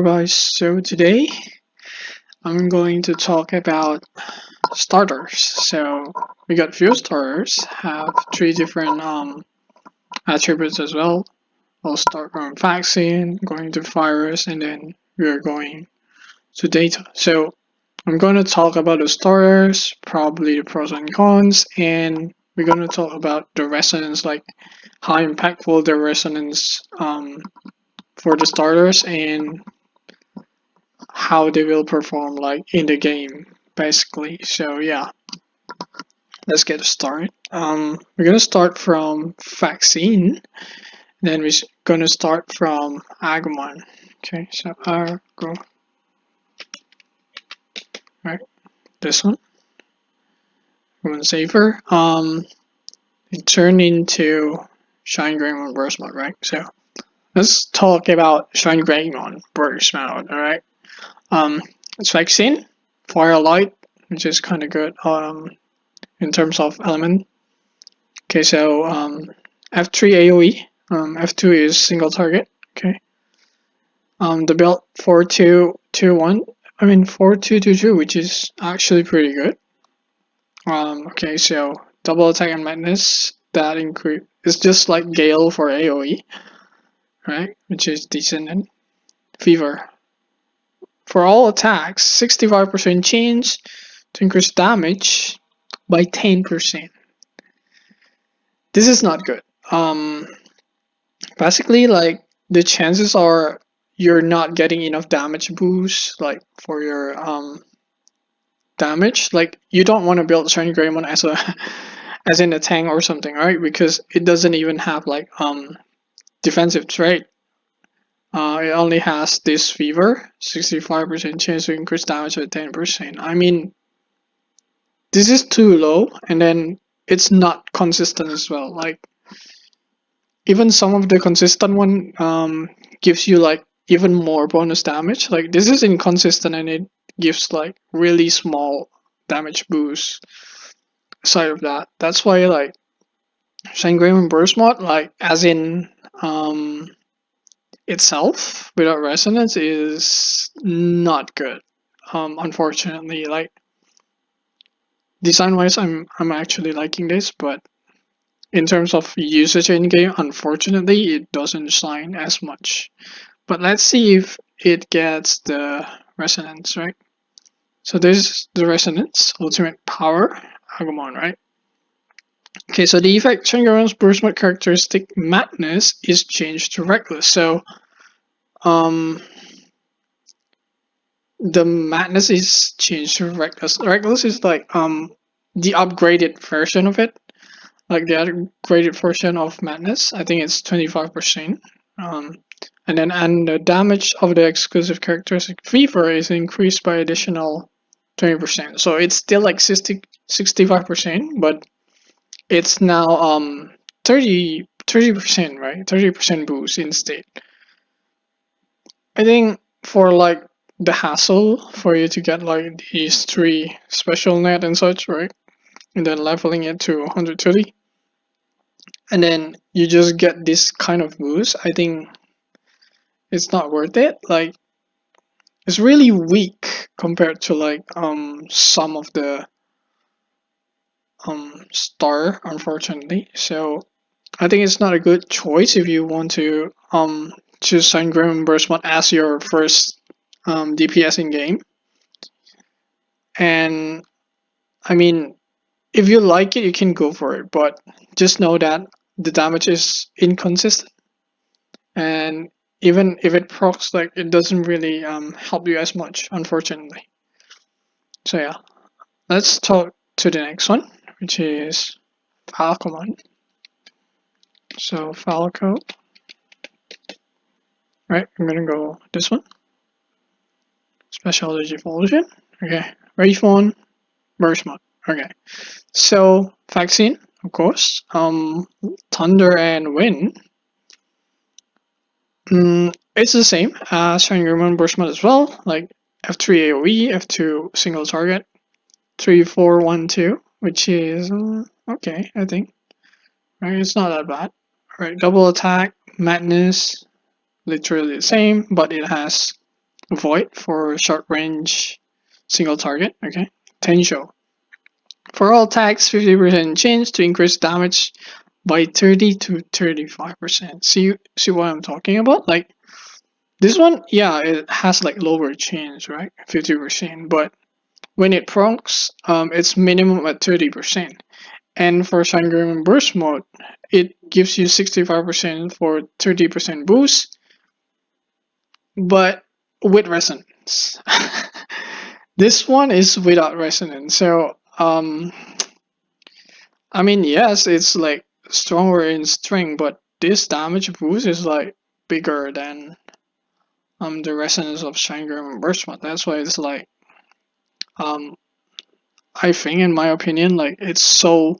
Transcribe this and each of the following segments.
guys, so today I'm going to talk about starters. So we got few starters, have three different attributes as well. I'll start from vaccine, going to virus, and then we're going to data. So I'm going to talk about the starters, probably the pros and cons, and we're going to talk about the resonance, like how impactful the resonance for the starters and how they will perform like in the game basically. So yeah, let's get started. We're gonna start from vaccine, then we're gonna start from Agumon. Okay, so Agumon, right, this one, Agumon Saver. It turned into Shine Greymon Burst Mode, right? So let's talk about Shine Greymon Burst Mode. All right. It's vaccine, Firelight, which is kind of good. In terms of element. Okay, so F3 AoE, F2 is single target. Okay, the build 4221, I mean 4222, which is actually pretty good. Okay, so double attack and madness that increase is just like Gale for AoE, right? Which is decent. And fever for all attacks, 65% change to increase damage by 10%. This is not good. Basically, like the chances are you're not getting enough damage boost, like for your damage. Like you don't want to build Shiny Greymon as a as in a tank or something, right? Because it doesn't even have like defensive trait. It only has this fever, 65% chance to increase damage by 10%. I mean, this is too low, and then it's not consistent as well. Like even some of the consistent one gives you like even more bonus damage. Like this is inconsistent and it gives like really small damage boost. Aside of that, that's why like Sangream Burst mod, like as in itself without resonance is not good. Unfortunately, like design wise, I'm actually liking this, but in terms of usage in game, unfortunately, it doesn't shine as much. But let's see if it gets the resonance, right? So there's the resonance, ultimate power, Agumon, right? Okay, so the effect Shingaron's burst mode characteristic madness is changed to reckless. So um the madness is changed to reckless. Reckless is like the upgraded version of it. Like the upgraded version of madness. I think it's 25%. Um and the damage of the exclusive characteristic fever is increased by additional 20%. So it's still like 65%, but it's now 30%, right? 30% boost instead. I think for like the hassle for you to get like these three special net and such, right? And then leveling it to 130, and then you just get this kind of boost. I think it's not worth it. Like it's really weak compared to like some of the star, unfortunately. So I think it's not a good choice if you want to choose Sungram Reimbursement as your first DPS in game. And I mean, if you like it, you can go for it, but just know that the damage is inconsistent, and even if it procs, like it doesn't really help you as much, unfortunately. So yeah, let's talk to the next one, which is Falcomon. So Falco, right? I'm gonna go this one. Special Digivolution. Okay. Rayphone, Burst Mode. Okay. So vaccine, of course. Thunder and Wind. It's the same as Shining Room Burst Mode as well. Like F3 AoE, F2 single target, 3-4-1-2, which is okay, I think. Right, it's not that bad. Right, double attack, madness, literally the same, but it has void for short range single target. Okay, Tensho. For all attacks, 50% chance to increase damage by 30 to 35%. See what I'm talking about? Like this one, yeah, it has like lower chance, right? 50%, but when it procs, it's minimum at 30%. And for Shine Burst mode, it gives you 65% for 30% boost, but with resonance. This one is without resonance, so I mean, yes, it's like stronger in string, but this damage boost is like bigger than the resonance of Shine Burst mode. That's why it's like um I think, in my opinion, like it's so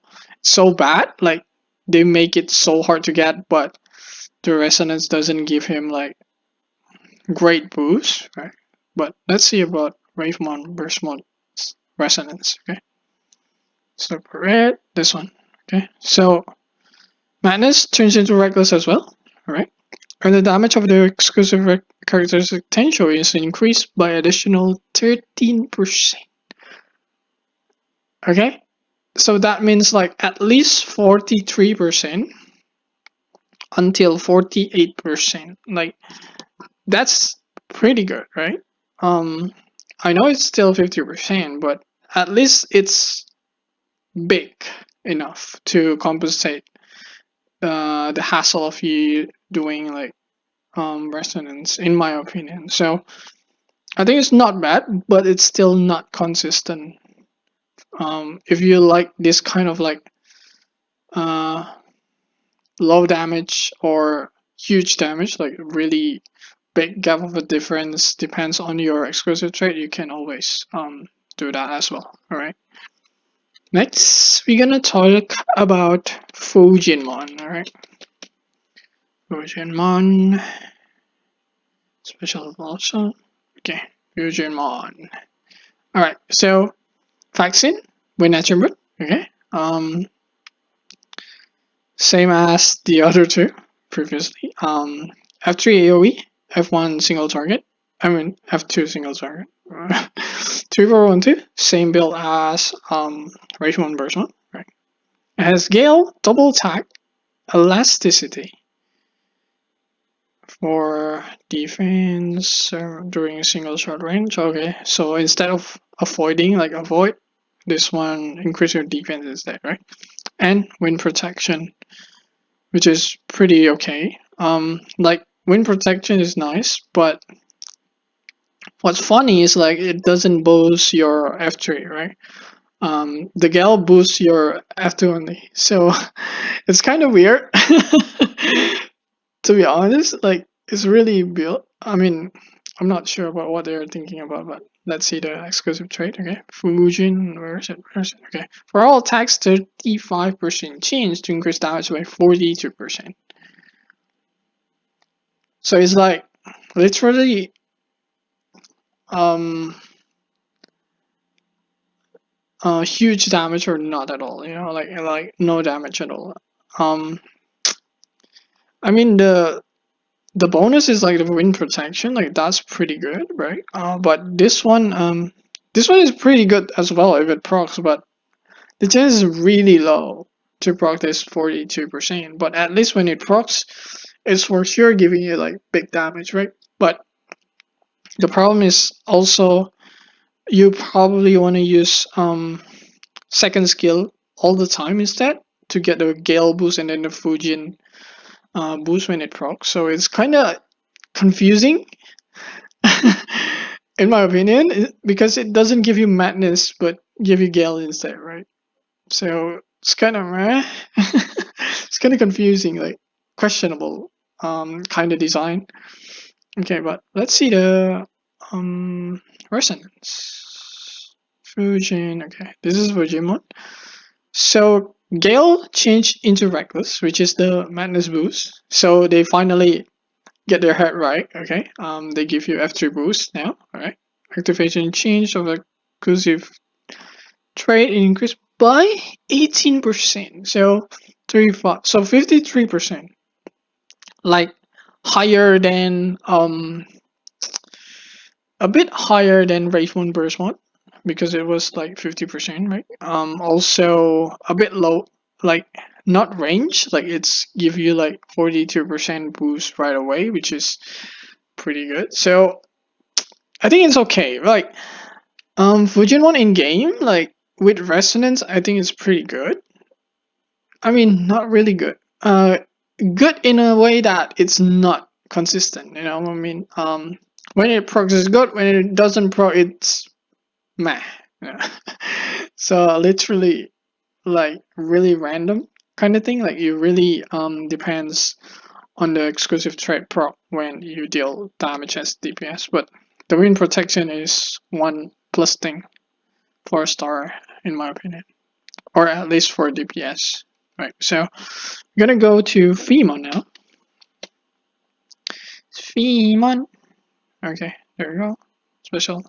bad. Like they make it so hard to get, but the resonance doesn't give him like great boost, right? But let's see about Ravemon Burstmon resonance. Okay, so red, this one. Okay, so Madness turns into Reckless as well. All right, and the damage of the exclusive characteristic potential is increased by additional 13%. Okay, so that means like at least 43% until 48%. Like that's pretty good, right? Um, I know it's still 50%, but at least it's big enough to compensate the hassle of you doing like resonance, in my opinion. So I think it's not bad, but it's still not consistent. If you like this kind of like uh, low damage or huge damage, like really big gap of a difference depends on your exclusive trait, you can always do that as well. All right. Next, we're gonna talk about Fujinmon. All right. Fujinmon special also. Okay. Fujinmon. All right. So vaccine with attribute. Okay. Same as the other two previously. F3 AoE, F1 single target. I mean F2 single target. 3412, same build as Rage 1 Burst 1. Right. It has Gale, double attack, elasticity for defense during single shot range. Okay, so instead of avoiding, like avoid, this one increase your defense instead, right? And wind protection, which is pretty okay. Like wind protection is nice, but what's funny is like it doesn't boost your F3, right? The Gale boosts your F2 only, so it's kind of weird. To be honest, like it's really built. I mean, I'm not sure about what they're thinking about, but let's see the exclusive trait. Okay, Fujin, where is it? Where is it? Okay, for all attacks, 35% change to increase damage by 42%. So it's like literally um huge damage or not at all, you know, like no damage at all. Um I mean the bonus is like the wind protection, like that's pretty good, right? But this one is pretty good as well if it procs, but the chance is really low to proc this 42%. But at least when it procs, it's for sure giving you like big damage, right? But the problem is also you probably want to use second skill all the time instead to get the Gale boost and then the Fujin boost when it procs. So it's kind of confusing in my opinion, because it doesn't give you madness but give you Gale instead, right? So it's kind of it's kind of confusing, like questionable kind of design. Okay, but let's see the resonance. Fujin. Okay, this is Fujimon. So Gale changed into Reckless, which is the madness boost. So they finally get their head right. Okay, they give you F3 boost now. All right, activation change of exclusive trait increased by 18%. So 35. So 53%, like higher than a bit higher than Wraith Moon Burst Mod because it was like 50%, right? Also a bit low, like not range, like it's give you like 42% boost right away, which is pretty good. So I think it's okay. Like Fujin in game, like with resonance, I think it's pretty good. I mean, not really good. Good in a way that it's not consistent. You know what I mean? When it procs, it's good. When it doesn't proc, it's meh. Yeah. So literally, like really random kind of thing. Like you really depends on the exclusive trait proc when you deal damage as DPS. But the wind protection is one plus thing for a star, in my opinion, or at least for DPS. Right. So I'm gonna go to Femon now. Femon. Okay, there we go. Special.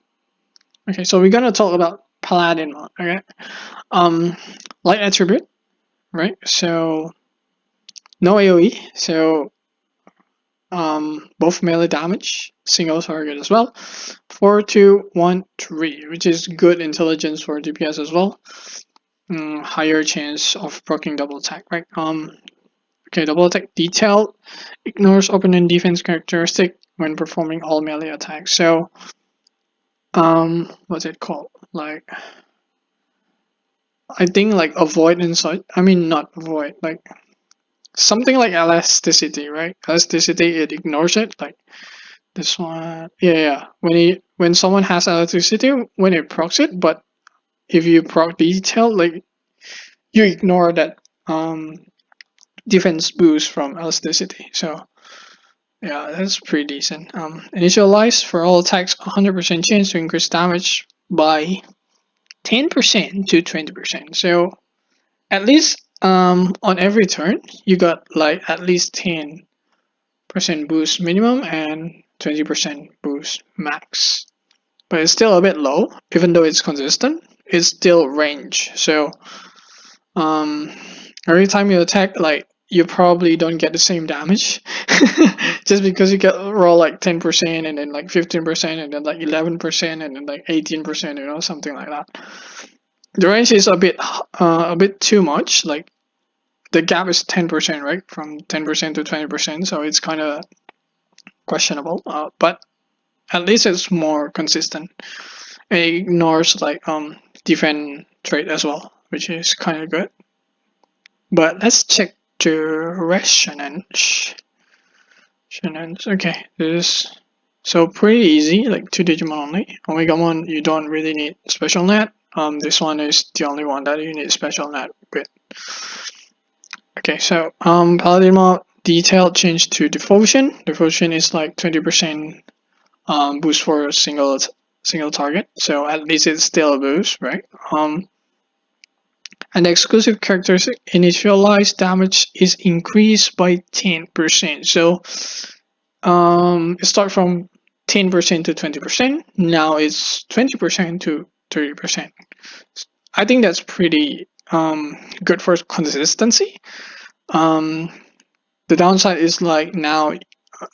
Okay, so we're gonna talk about Paladin mod. Okay. Um, light attribute, right? So no AOE. So both melee damage, single target as well. 4, 2, 1, 3, which is good intelligence for DPS as well. Higher chance of proccing double attack, right? Okay, double attack detail ignores opponent defense characteristic when performing all melee attacks. So, what's it called? Like, I think like avoid and such. I mean, not avoid. Like something like elasticity, right? Elasticity, it ignores it. Like this one, yeah. When someone has elasticity, when it procs it, but if you proc detail, like you ignore that defense boost from elasticity. So yeah, that's pretty decent. Initialize for all attacks, 100% chance to increase damage by 10% to 20%. So at least on every turn, you got like at least 10% boost minimum and 20% boost max. But it's still a bit low, even though it's consistent. It's still range. So um, every time you attack, like you probably don't get the same damage just because you get roll like 10% and then like 15% and then like 11% and then like 18%, you know, something like that. The range is a bit too much. Like the gap is 10%, right? From 10% to 20%, so it's kind of questionable. But at least it's more consistent. It ignores like defense trait as well, which is kind of good. But let's check the resonance. Okay, this is so pretty easy, like 2 Digimon only. Omegamon, you don't really need special net. This one is the only one that you need special net with. Okay, so Paladin mod detail change to Devotion. Devotion is like 20% boost for a single target, so at least it's still a boost, right? And the exclusive characteristic initialized damage is increased by 10%. So it starts from 10% to 20%. Now it's 20% to 30%. I think that's pretty good for consistency. Um, the downside is like now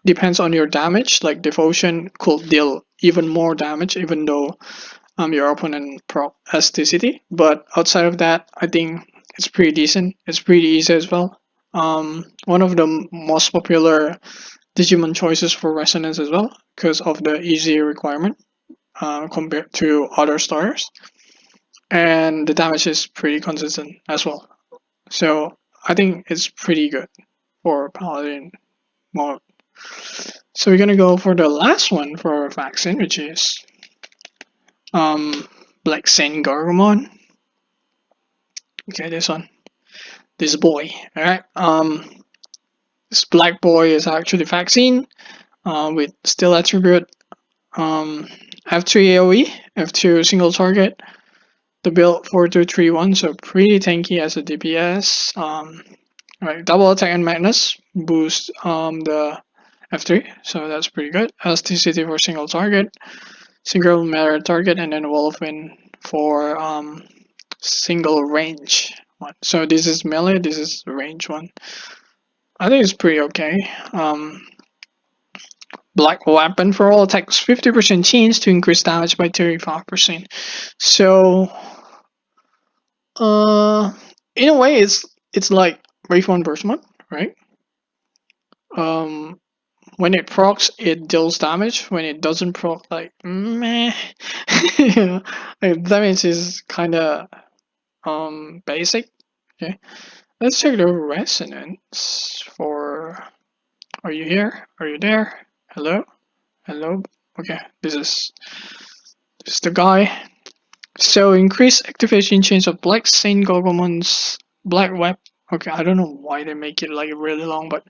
depends on your damage. Like Devotion could deal even more damage, even though your opponent proc elasticity. But outside of that, I think it's pretty decent. It's pretty easy as well. One of the most popular Digimon choices for resonance as well because of the easy requirement compared to other stars, and the damage is pretty consistent as well. So I think it's pretty good for Paladin mode. So we're gonna go for the last one for vaccine, which is Black Saint Gargomon. Okay, this one, this boy. All right. This black boy is actually vaccine with still attribute. F3 AoE, F2 single target. The build 4231, so pretty tanky as a DPS. Right, double attack and madness boost the F3, so that's pretty good. Elasticity for single target, single matter target, and then Wolfin for single range one. So this is melee, this is range one. I think it's pretty okay. Black weapon for all attacks, 50% chance to increase damage by 35%. So, uh, in a way, it's like Wave 1 Burst Mod, right? Um, when it procs, it deals damage. When it doesn't proc, like meh. Like, damage is kind of basic. Okay, let's check the resonance for. Are you here? Are you there? Hello? Hello? Okay, this is the guy. So increase activation chance of Black Saint Gogomon's Black Web. Okay, I don't know why they make it like really long, but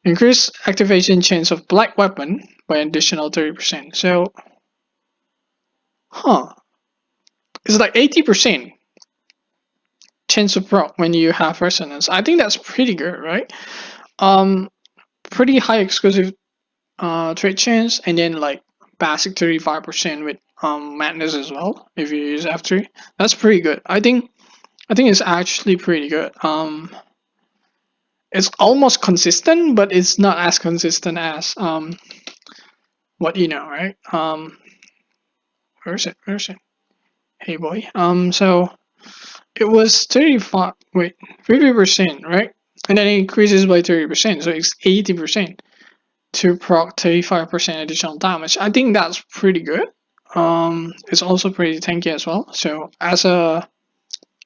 increase activation chance of Black Weapon by an additional 30%. So, it's like 80% chance of proc when you have resonance. I think that's pretty good, right? Um, pretty high exclusive trade chance, and then like basic 35% with madness as well if you use F3. That's pretty good. I think it's actually pretty good. It's almost consistent, but it's not as consistent as what you know, right? Where is it? Where is it? Hey boy. So it was 35. Wait, 50%, right? And then it increases by 30%, so it's 80% to proc 35% additional damage. I think that's pretty good. It's also pretty tanky as well. So as a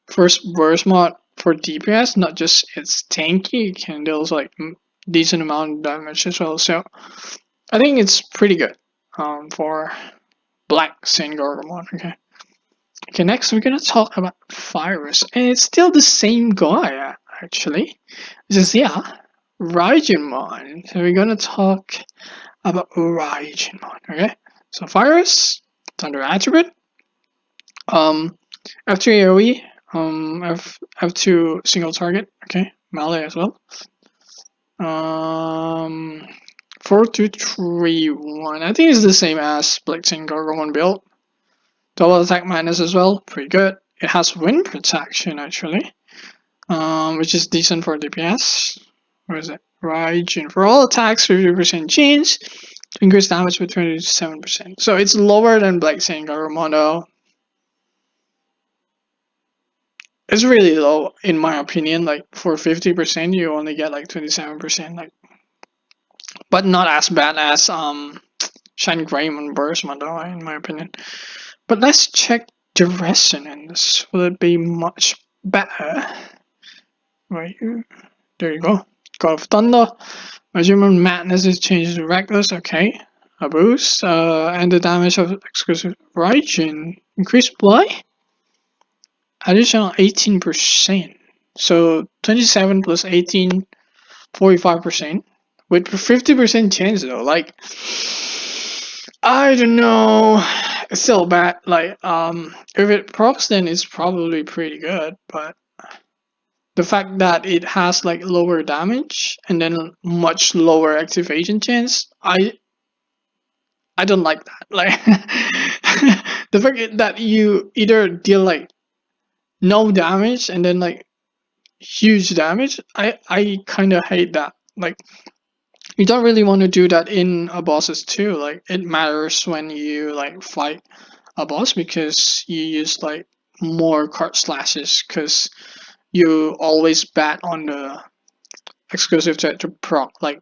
first burst mod for DPS, not just it's tanky, it can deal like decent amount of damage as well. So I think it's pretty good for Black Saint Gargamon. Okay. Okay, next we're gonna talk about Virus, and it's still the same guy actually. Just yeah, Raijinmon. So we're gonna talk about Raijinmon. Okay. So Virus, Thunder attribute. Um, F3 AoE. F2 single target. Okay, melee as well. 4-2-3-1. I think it's the same as Blitzing Gargomon build. Double attack minus as well, pretty good. It has wind protection actually, which is decent for DPS. Where is it? Raijin. For all attacks, 50% chance to increase damage with 27%. So it's lower than Black Saint Gargomon though. It's really low in my opinion. Like for 50%, you only get like 27%. Like, but not as bad as Shiny Greymon Burst though, in my opinion. But let's check the resonance. Will it be much better? Right here. There you go. God of Thunder. Measurement Madness is changed to Reckless. Okay. A boost. And the damage of exclusive Raijin. Increased by additional 18%. So 27 plus 18, 45%. With 50% chance though. Like, I don't know. It's still bad. Like, if it procs, then it's probably pretty good. But the fact that it has like lower damage and then much lower activation chance, I don't like that. Like, the fact that you either deal like no damage and then like huge damage, I kind of hate that. Like, you don't really want to do that in a bosses too. Like, it matters when you like fight a boss because you use like more card slashes because you always bat on the exclusive threat to proc like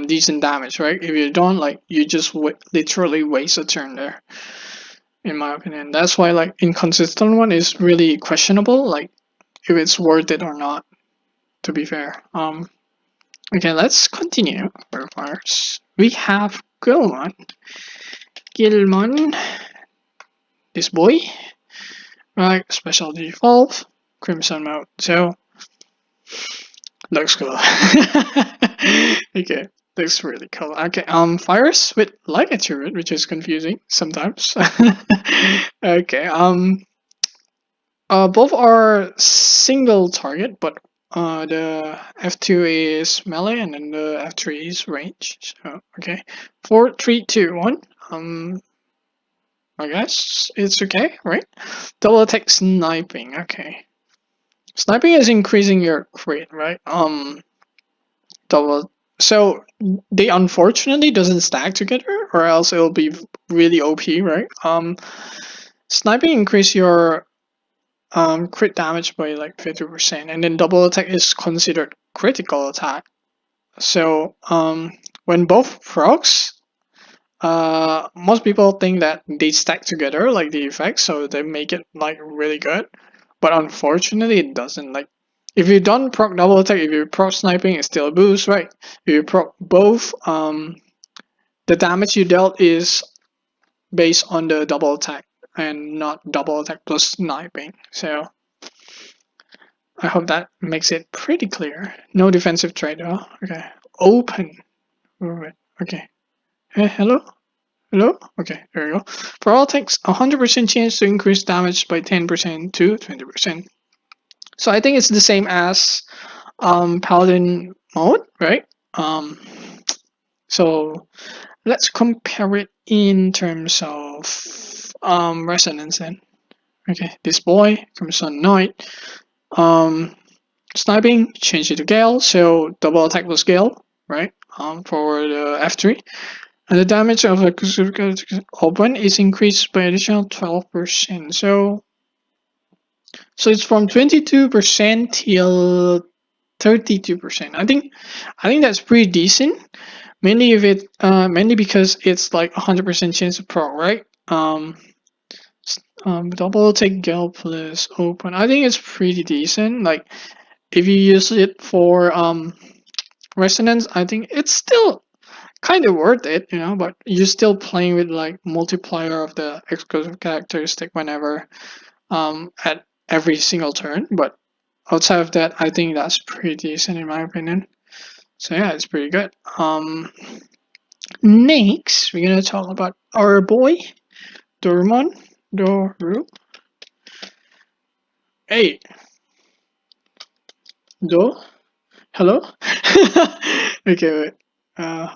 decent damage, right? If you don't, like, you just literally waste a turn there. In my opinion, that's why like inconsistent one is really questionable. Like, if it's worth it or not. To be fair, okay, let's continue. First, we have Gilmon. Gilmon, this boy, right? Special default, Crimson mode. So looks cool. Okay, looks really cool. Okay, fires with light attribute, which is confusing sometimes. Okay, both are single target, but the F2 is melee and then the F3 is range. So okay, 4, 3, 2, 1. I guess it's okay, right? Double attack sniping. Okay, sniping is increasing your crit, right? Double So they unfortunately doesn't stack together, or else it'll be really OP, right? Sniping increase your crit damage by like 50%, and then double attack is considered critical attack. So when both procs, most people think that they stack together like the effects, so they make it like really good. But unfortunately, it doesn't. Like if you don't proc double attack, if you proc sniping, it's still a boost, right? If you proc both, the damage you dealt is based on the double attack and not double attack plus sniping. So I hope that makes it pretty clear. No defensive trade though. Okay. Open. Right. Okay. Hey, hello? Hello? Okay, there we go. For all attacks, 100% chance to increase damage by 10% to 20%. So I think it's the same as Paladin mode, right? So let's compare it in terms of resonance then. Okay, this boy comes on Knight. Um, Sniping, change it to Gale, so double attack plus Gale, right? For the F3. And the damage of a open is increased by additional 12%. So it's from 22% till 32%. I think that's pretty decent. Mainly because it's like 100% chance of pro, right? Double take Gale plus open. I think it's pretty decent. Like if you use it for resonance, I think it's still kind of worth it, but you're still playing with like multiplier of the exclusive characteristic whenever at every single turn. But outside of that, I think that's pretty decent in my opinion. So yeah, it's pretty good. Next we're gonna talk about our boy Dormon Doru. Hey, Do, hello. Okay, wait.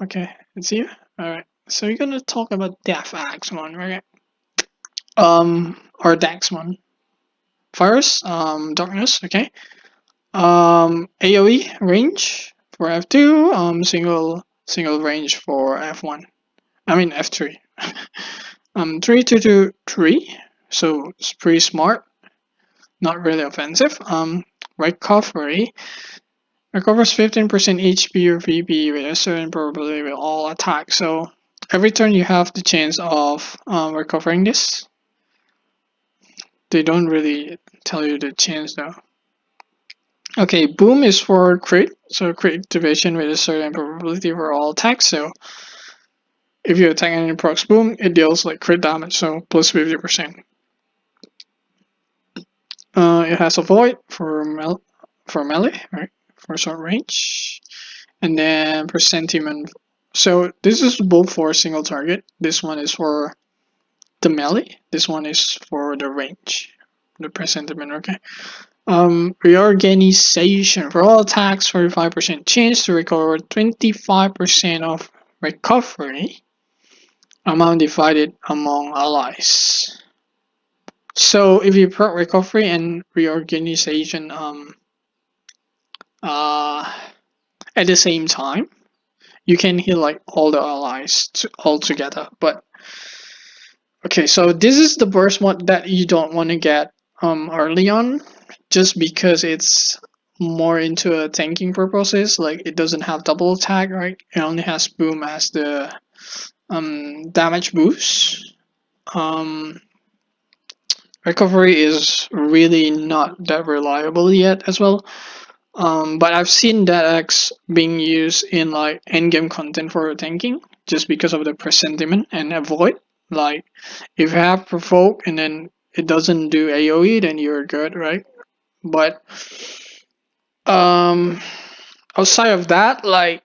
Okay, it's you. All right. So we're gonna talk about Death Axemon, right? Or Daxmon. First, Darkness. Okay. AOE range for F2. Single range for F1. I mean F3. 3-2-2-3. So it's pretty smart. Not really offensive. Recovery. Recovers 15% HP or VP with a certain probability with all attacks. So every turn you have the chance of recovering this. They don't really tell you the chance though. Okay, boom is for crit, so crit activation with a certain probability for all attacks. So if you attack any procs boom, it deals like crit damage, so plus 50%. It has a void for melee, right? For short range, and then presentiment. So this is both for single target. This one is for the melee. This one is for the range. The presentiment, okay. Reorganization. For all attacks, 45% chance to recover 25% of recovery amount divided among allies. So if you proc recovery and reorganization at the same time, you can heal like all the allies all together. But okay, so this is the burst mod that you don't want to get early on, just because it's more into a tanking purposes. Like it doesn't have double attack, right? It only has boom as the damage boost. Recovery is really not that reliable yet as well. But I've seen that X being used in like endgame content for tanking just because of the presentiment and avoid. Like if you have provoke and then it doesn't do AoE, then you're good, right? But um, outside of that, like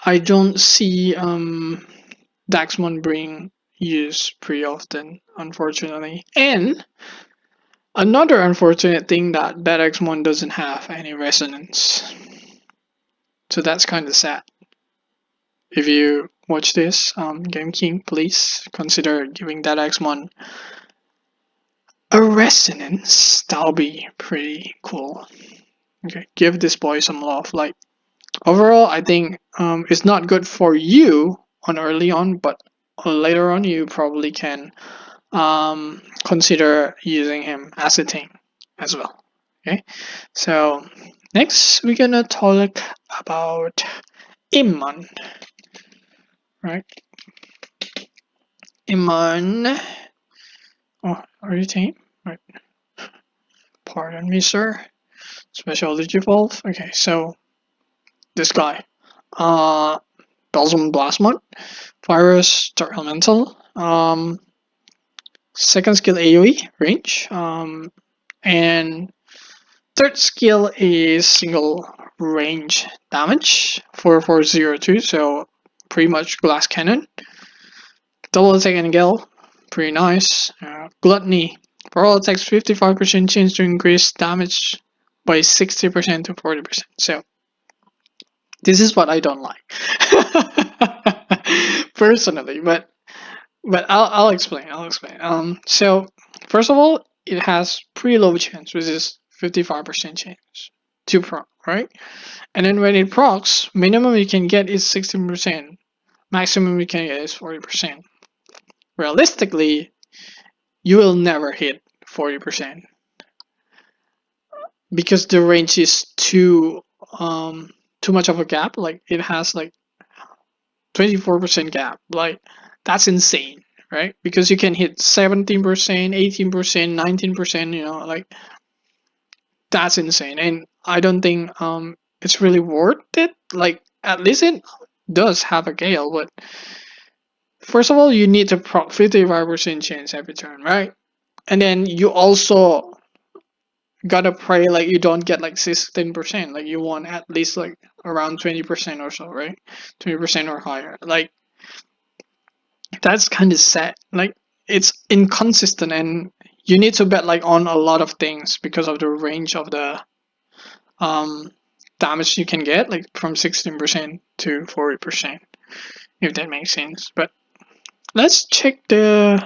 I don't see Daxmon being used pretty often, unfortunately. And another unfortunate thing that X1 doesn't have any resonance. So that's kind of sad. If you watch this, Game King, please consider giving that X1 a resonance. That'll be pretty cool. Okay, give this boy some love. Like overall, I think it's not good for you on early on, but later on you probably can consider using him as a tank as well. Okay, so next we're gonna talk about Iman, right? Iman. Oh, are you team? Right. Pardon me, sir. Special Digivolve. Okay, so this guy. Belgium Blastmod. Virus, Dark Elemental. Second skill AoE range. And third skill is single range damage. 4402. So pretty much glass cannon. Double attack and gale, pretty nice. Gluttony, for all attacks, 55% chance to increase damage by 60% to 40%. So this is what I don't like, personally. But I'll explain. I'll explain. So first of all, it has pretty low chance, which is 55% chance to proc, right? And then when it procs, minimum you can get is 16%. Maximum you can get is 40%. Realistically, you will never hit 40% because the range is too much of a gap. Like it has like 24% gap. Like that's insane, right? Because you can hit 17%, 18%, 19%, like that's insane. And I don't think it's really worth it. Like at least it does have a gale, but first of all you need to proc 55% chance every turn, right? And then you also gotta pray like you don't get like 16%. Like you want at least like around 20% or so, right? 20% or higher. Like that's kind of sad. Like it's inconsistent, and you need to bet like on a lot of things because of the range of the um damage you can get, like from 16% to 40%, if that makes sense. But let's check the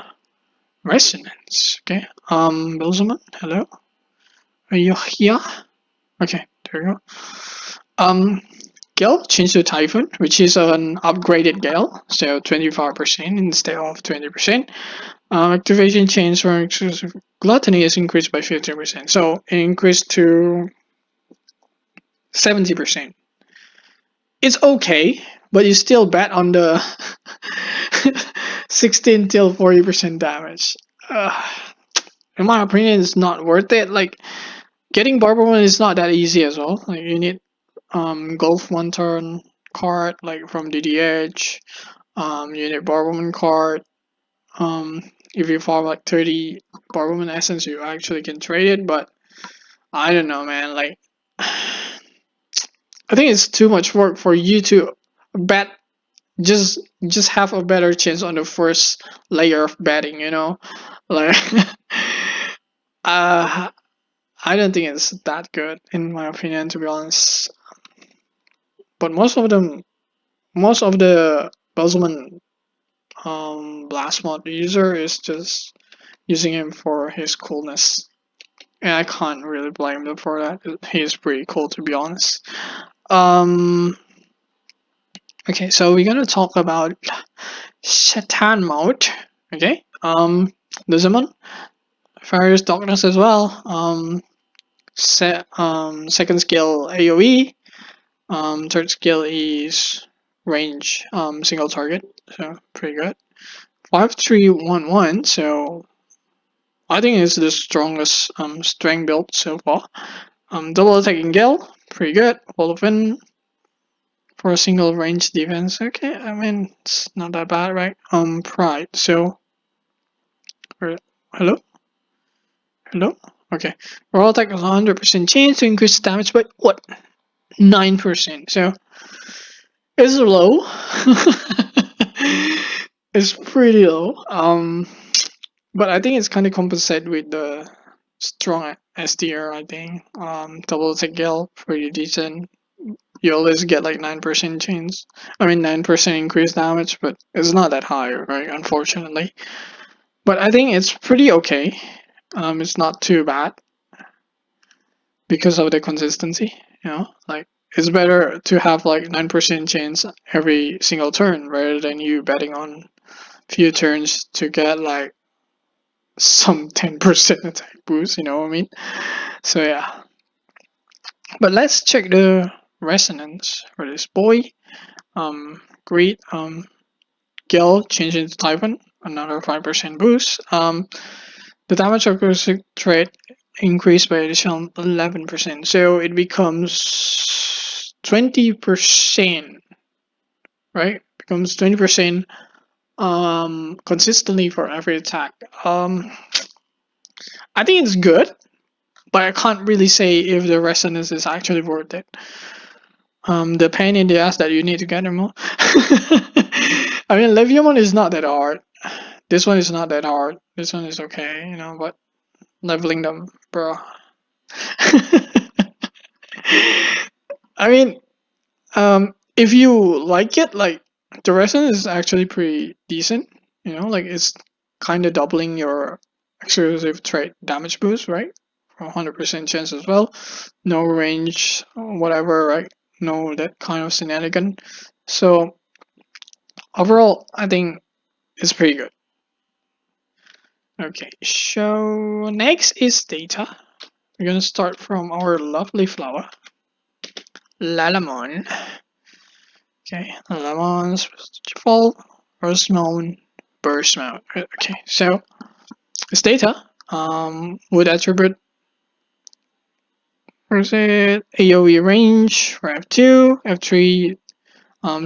resonance. Okay. Bilzman, hello. Are you here? Okay, there you go. Gale changed to Typhoon, which is an upgraded Gale, so 25% instead of 20%. Activation change for exclusive Gluttony is increased by 15%, so it increased to 70%. It's okay, but you still bet on the 16 till 40% damage. In my opinion, it's not worth it. Like, getting Barberman is not that easy as well. Like, you need Golf one turn card like from DDH. You need Barberman card. If you farm like 30 Barberman essence, you actually can trade it. But I don't know, man. Like, I think it's too much work for you to bet. Just have a better chance on the first layer of betting. Like, uh, I don't think it's that good in my opinion, to be honest. But most of the Bosman blast mod user is just using him for his coolness, and I can't really blame them for that. He's pretty cool, to be honest. Um, okay, so we're gonna talk about Shaitan mode. Okay, Lizamon, Farius Darkness as well. Second skill AOE. Third skill is range, single target, so pretty good. 5311, so I think it's the strongest strength build so far. Double attacking Gale, pretty good. Wall of Wind for a single range defense. Okay, I mean it's not that bad, right? Pride. So, hello, hello. Okay, raw attack has 100% chance to increase damage by what? 9%. So it's low. It's pretty low. But I think it's kind of compensated with the strong SDR. I think double attack Gale pretty decent. You always get like 9% chance. I mean 9% increased damage, but it's not that high, right? Unfortunately. But I think it's pretty okay. It's not too bad. because of the consistency. Like it's better to have like 9% chance every single turn rather than you betting on few turns to get like some 10% attack boost. You know what I mean? So yeah. But let's check the resonance for this boy. Great. Gale change into Typhon, another 5% boost. The damage accuracy trait increased by additional 11%, so it becomes 20%, right? Becomes 20% consistently for every attack. I think it's good, but I can't really say if the resonance is actually worth it. The pain in the ass that you need to get them all. I mean, Leviamon is not that hard. This one is not that hard. This one is okay, but leveling them, bro. I mean, if you like it, like the resonance is actually pretty decent. Like it's kind of doubling your exclusive trait damage boost, right? 100% chance as well. No range, whatever, right? No that kind of shenanigan. So overall, I think it's pretty good. Okay, so next is data. We're gonna start from our lovely flower, Lalamon. Okay, Lalamon's fall, Rosemount, Burstmount. Okay, so it's data. Would attribute, where's it? AoE range for F2, F3,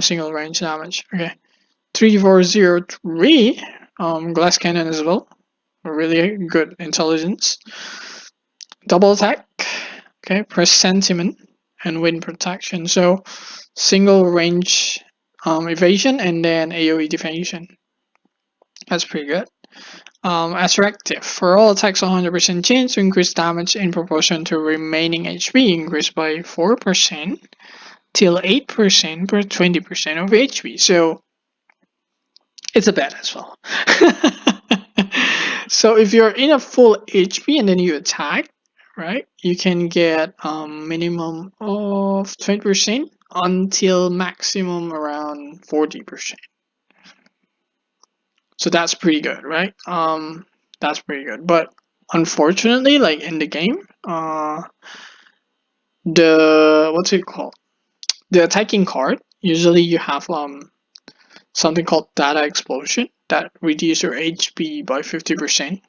single range damage. Okay, 3403, glass cannon as well. Really good intelligence. Double attack. Okay, presentiment and wind protection. So single range evasion and then AoE defension. That's pretty good. Attractive. For all attacks, 100% chance to increase damage in proportion to remaining HP increased by 4% till 8% per 20% of HP. So it's a bad as well. So if you're in a full HP and then you attack, right, you can get minimum of 20% until maximum around 40%. So that's pretty good, right? That's pretty good. But unfortunately, like in the game, the what's it called? The attacking card. Usually, you have something called data explosion that reduces your HP by 50%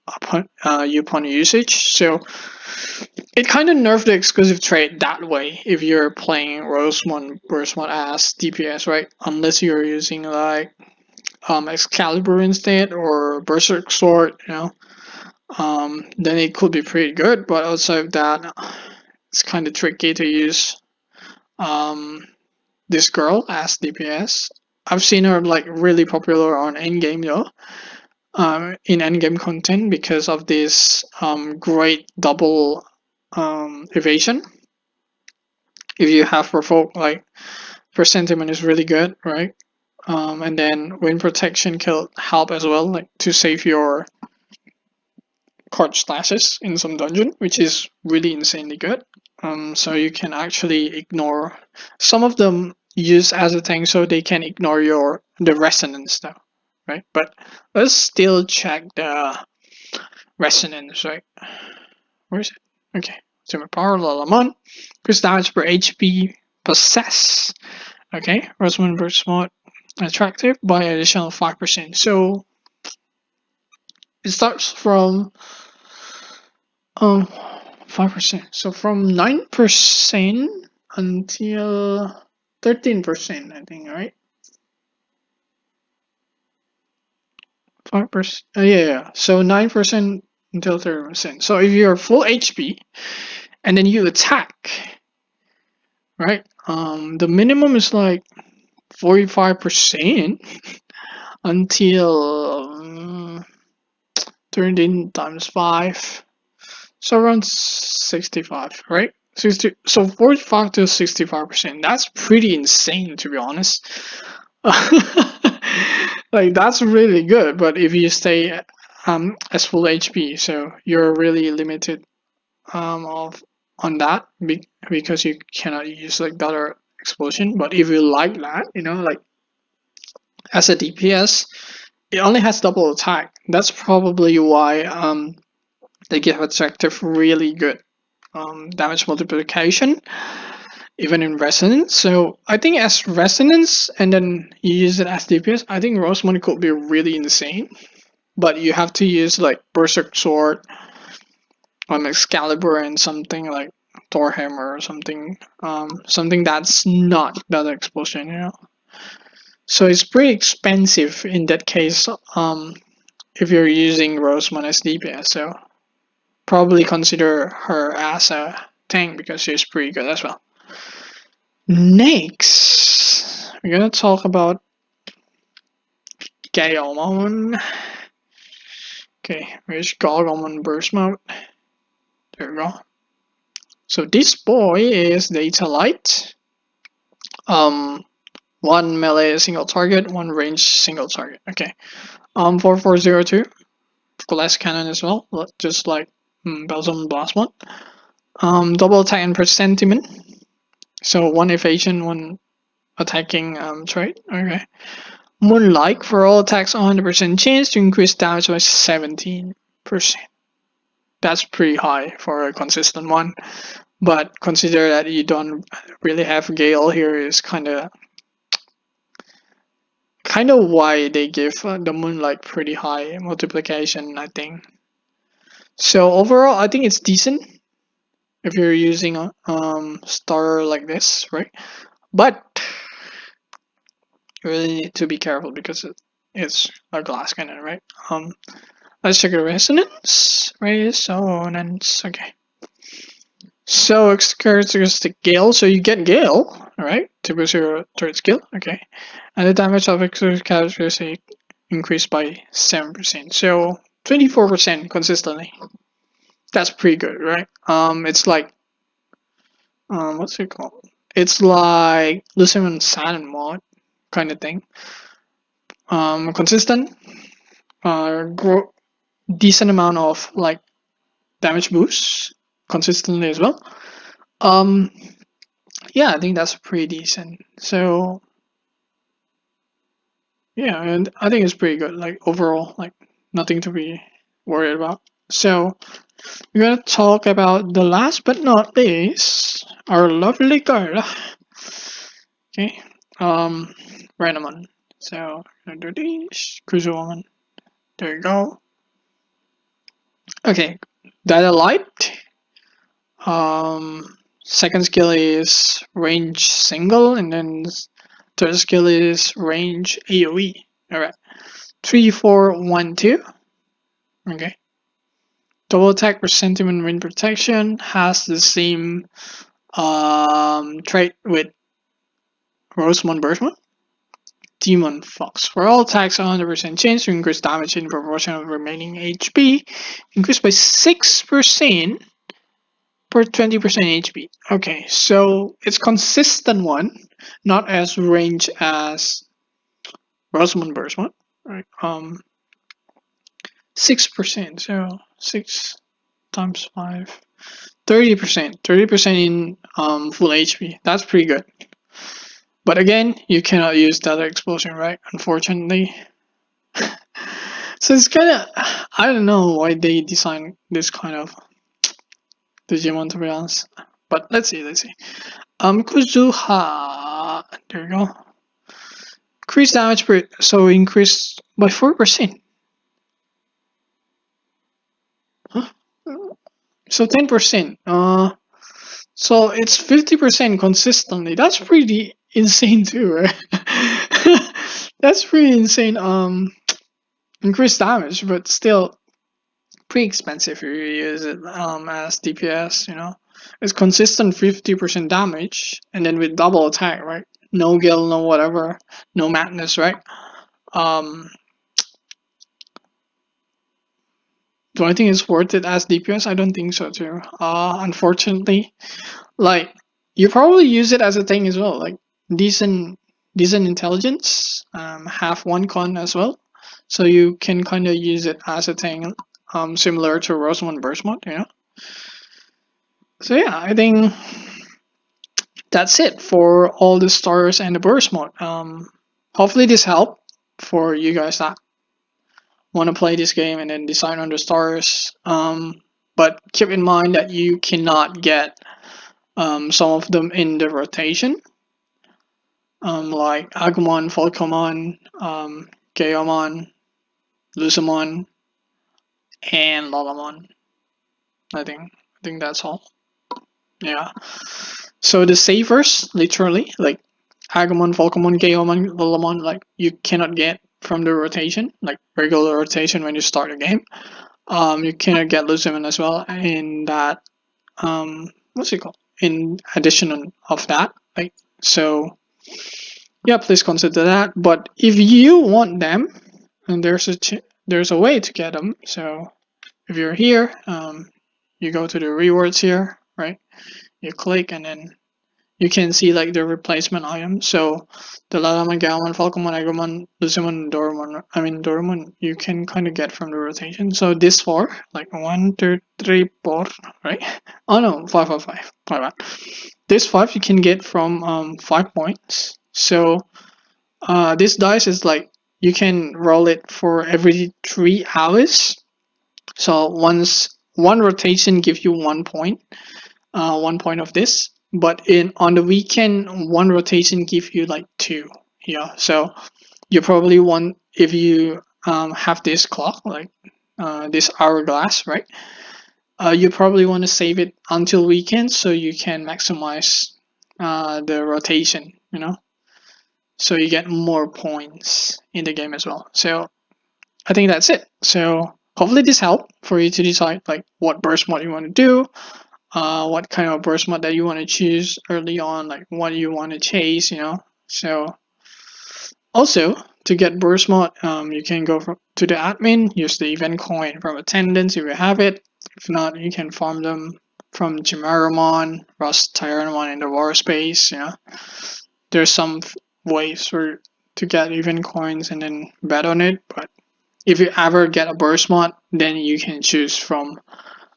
upon usage. So it kind of nerfed the exclusive trait that way if you're playing Rosemont as DPS, right? Unless you're using like Excalibur instead or Berserk Sword, then it could be pretty good. But outside of that, it's kind of tricky to use this girl as DPS. I've seen her like really popular on endgame though, in endgame content because of this great double evasion. If you have provoke, like presentiment is really good, right? And then wind protection can help as well, like to save your card stashes in some dungeon, which is really insanely good. So you can actually ignore some of them use as a thing, so they can ignore the resonance though, right? But let's still check the resonance, right? Where is it? Okay, so my power Lalamon, increase damage per HP possess. Okay, Rosamund burst mod attractive by additional 5%. So it starts from 5%. So from 9% until 13%, I think, right? 5%. Yeah. So 9% until 30%. So if you're full HP and then you attack, right? The minimum is like 45% until 13 times 5. So around 65, right? 60, so 45 to 65%. That's pretty insane, to be honest. Like that's really good, but if you stay as full HP, so you're really limited of on that because you cannot use like better explosion. But if you like that, like as a DPS, it only has double attack. That's probably why they give attractive really good damage multiplication, even in resonance. So I think as resonance and then you use it as DPS, I think Rosemont could be really insane. But you have to use like Berserk Sword, Excalibur, and something like Thor Hammer or something, something that's not that explosion. So it's pretty expensive in that case, if you're using Rosemont as DPS. So probably consider her as a tank because she's pretty good as well. Next, we're gonna talk about Gaomon. Okay, where's Gaomon burst mode? There we go. So this boy is Data Light. One melee single target, one range single target. Okay. 4402. Glass cannon as well, just like Belzum Blast one. Double attack and presentiment. So one evasion, one attacking trait. Okay. Moonlight for all attacks, 100% chance to increase damage by 17%. That's pretty high for a consistent one. But consider that you don't really have Gale here is kind of why they give the Moonlight pretty high multiplication, I think. So overall, I think it's decent if you're using a starter like this, right? But you really need to be careful because it's a glass cannon, right? Let's check the resonance. Resonance. Okay. So it's characteristic Gale. So you get Gale, alright, to boost your turret skill. Okay. And the damage of characteristic increased by 7%. So 24% consistently. That's pretty good, right? It's like what's it called? It's like Lucian Saturn mod kind of thing. Consistent, decent amount of like damage boosts consistently as well. Yeah, I think that's pretty decent. So yeah, and I think it's pretty good. Like overall, like nothing to be worried about. So we're gonna talk about the last but not least, our lovely girl. Okay, Renamon. So I'm gonna do this. Cruiser Woman. There you go. Okay, Data Light. Second skill is range single, and then third skill is range AoE. Alright. 3, 4, 1, 2. Okay. Double attack, presentiment, wind protection has the same trait with Rosemont Burstman. Demon Fox. For all attacks, 100% chance to increase damage in proportion of remaining HP. Increased by 6% per 20% HP. Okay, so it's consistent one, not as range as Rosamund Burst one. Right. 6%. So 6 times 5. 30%. 30% in full HP. That's pretty good. But again, you cannot use that explosion, right? Unfortunately. So it's kind of, I don't know why they designed this kind of Digimon, to be honest. But let's see. Kuzuha. There you go. Increase damage per, so increased by 4%. Huh? So 10%. So it's 50% consistently. That's pretty insane too, right? That's pretty insane. Increased damage, but still pretty expensive if you use it as DPS. It's consistent 50% damage, and then with double attack, right? No gil, no whatever, no madness, right? Do I think it's worth it as DPS? I don't think so too. Unfortunately, like you probably use it as a thing as well, like decent intelligence, have one con as well, so you can kind of use it as a thing, similar to Rosamund Burst mod, So yeah, I think that's it for all the stars and the burst mode. Hopefully this helped for you guys that want to play this game and then decide on the stars. But keep in mind that you cannot get some of them in the rotation, like Agumon, Falcomon, Gayomon, Lucamon, and Lalamon. I think that's all. Yeah. So the savers, literally, like Agumon, Falcomon, Gayomon, Lalamon, like you cannot get from the rotation, like regular rotation when you start a game. You cannot get Lucamon as well in that. What's it called? In addition of that, like so. Yeah, please consider that. But if you want them, and there's a way to get them. So if you're here, you go to the rewards here, right? You click and then you can see like the replacement item. So the Lalaman, Galman, Falcomon, Agumon, Lucimon, Doraemon. I mean Doraemon, you can kind of get from the rotation. So this four, like 1, 2, 3, 4, right? Oh no, 5, 5, 5. My bad. This 5 you can get from 5 points. So this dice is like you can roll it for every 3 hours. So once one rotation gives you 1 point, 1 point of this. But in on the weekend, one rotation gives you like two. Yeah. So you probably want if you have this clock like this hourglass, right? You probably want to save it until weekend so you can maximize the rotation. So you get more points in the game as well. So I think that's it. So hopefully this helped for you to decide like what burst mode you want to do, what kind of burst mode that you want to choose early on, like what you want to chase. So also to get burst mode, you can go to the admin, use the event coin from attendance if you have it. If not, you can farm them from Chimeramon, Rust Tyrannomon in the war space. There's some ways to get even coins and then bet on it. But if you ever get a burst mod, then you can choose from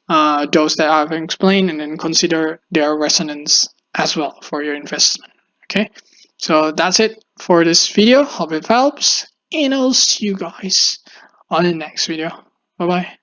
those that I've explained and then consider their resonance as well for your investment. Okay, so that's it for this video. Hope it helps, and I'll see you guys on the next video. Bye bye.